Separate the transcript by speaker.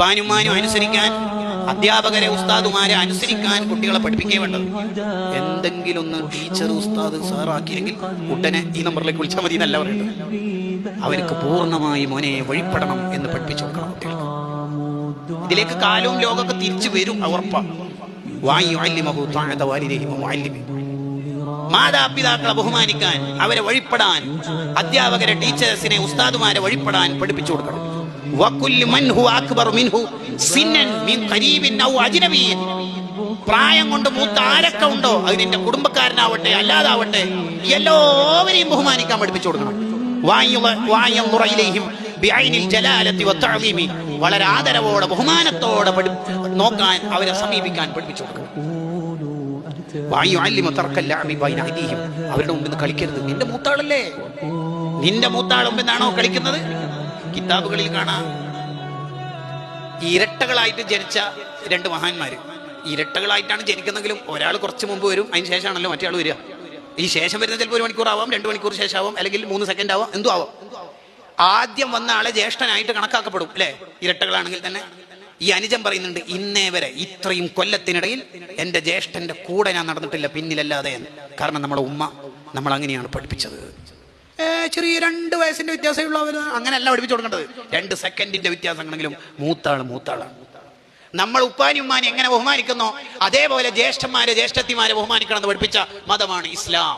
Speaker 1: ഉപ്പാനുമാനും അനുസരിക്കാൻ, അധ്യാപകരെ ഉസ്താദുമാരെ അനുസരിക്കാൻ കുട്ടികളെ പഠിപ്പിക്കേ വേണ്ടത്. എന്തെങ്കിലും ഒന്ന് ടീച്ചർ ഉസ്താദ് സാറാക്കിയെങ്കിൽ ഉടനെ ഈ നമ്പറിലേക്ക് വിളിച്ചാൽ മതി എന്നല്ല പറയുന്നത്. അവർക്ക് പൂർണ്ണമായി മോനെ വഴിപ്പെടണം എന്ന് പഠിപ്പിച്ചു കൊടുക്കണം കുട്ടികൾക്ക്. ഇതിലേക്ക് കാലവും ലോകമൊക്കെ തിരിച്ചു വരും, ഉറപ്പാണ്. മാതാപിതാക്കളെ ബഹുമാനിക്കാൻ, അവരെ വഴിപ്പെടാൻ, അധ്യാപകരെ, ടീച്ചേഴ്സിനെ, ഉസ്താദുമാരെ വഴിപ്പെടാൻ പഠിപ്പിച്ചു കൊടുക്കണം. പ്രായം കൊണ്ട് മൂത്ത ആരൊക്കെ ഉണ്ടോ, അത് നിന്റെ കുടുംബക്കാരനാവട്ടെ അല്ലാതാവട്ടെ, എല്ലാവരെയും ബഹുമാനിക്കാൻ പഠിപ്പിച്ചു കൊടുക്കണം. വളരെ ആദരവോടെ ബഹുമാനത്തോടെ നോക്കാൻ, അവരെ സമീപിക്കാൻ പഠിപ്പിച്ചു കൊടുക്കണം. അവരുടെ മുമ്പിൽ കളിക്കരുത്. നിന്റെ മൂത്താളല്ലേ, നിന്റെ മൂത്താൾ മുമ്പിന്നാണോ കളിക്കുന്നത്? കിതാബുകളിൽ കാണാം, ഇരട്ടകളായിട്ട് ജനിച്ച രണ്ട് മഹാന്മാര്. ഇരട്ടകളായിട്ടാണ് ജനിക്കുന്നെങ്കിലും ഒരാൾ കുറച്ച് മുമ്പ് വരും, അതിന് ശേഷമാണല്ലോ മറ്റേ ആൾ വരിക. ഈ ശേഷം വരുന്ന ചിലപ്പോൾ 1 മണിക്കൂറാവാം, 2 മണിക്കൂർ ശേഷമാവാം, അല്ലെങ്കിൽ 3 സെക്കൻഡ് ആവാം, എന്തോ ആവാം. ആദ്യം വന്ന ആളെ ജ്യേഷ്ഠനായിട്ട് കണക്കാക്കപ്പെടും അല്ലെ, ഇരട്ടകളാണെങ്കിൽ തന്നെ. ഈ അനുജൻ പറയുന്നുണ്ട്, ഇന്നേ വരെ ഇത്രയും കൊല്ലത്തിനിടയിൽ എൻ്റെ ജ്യേഷ്ഠന്റെ കൂടെ ഞാൻ നടന്നിട്ടില്ല, പിന്നിലല്ലാതെ. കാരണം നമ്മുടെ ഉമ്മ നമ്മൾ അങ്ങനെയാണ് പഠിപ്പിച്ചത്. ചെറിയ 2 വയസ്സിന്റെ വ്യത്യാസമുള്ളവർ അങ്ങനെയല്ല പഠിപ്പിച്ചു കൊടുക്കേണ്ടത്. 2 സെക്കൻഡിന്റെ വ്യത്യാസമാണെങ്കിലും മൂത്താളാണ്. നമ്മൾ ഉപ്പാനി ഉമ്മാനി എങ്ങനെ ബഹുമാനിക്കുന്നോ അതേപോലെ ജ്യേഷ്ഠന്മാരെ ജ്യേഷ്ഠത്തിമാരെ ബഹുമാനിക്കണം എന്ന് പഠിപ്പിച്ച മതമാണ് ഇസ്ലാം.